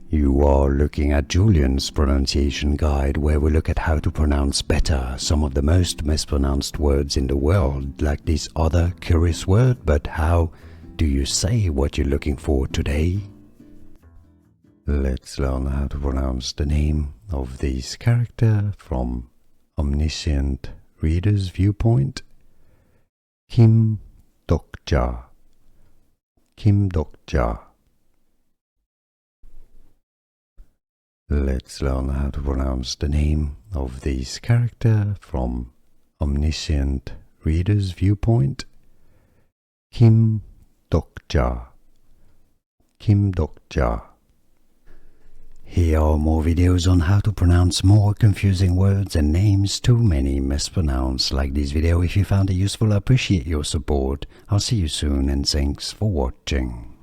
You are looking at Julian's pronunciation guide, where we look at how to pronounce better some of the most mispronounced words in the world, like this other curious word. But how do you say what you're looking for today? Let's learn how to pronounce the name of this character from omniscient reader's viewpoint. Kim Dokja. Kim Dokja. Let's learn how to pronounce the name of this character from omniscient reader's viewpoint. Kim Dokja. Kim Dokja. Here are more videos on how to pronounce more confusing words and names too many mispronounced. Like this video if you found it useful. I appreciate your support. I'll see you soon and thanks for watching.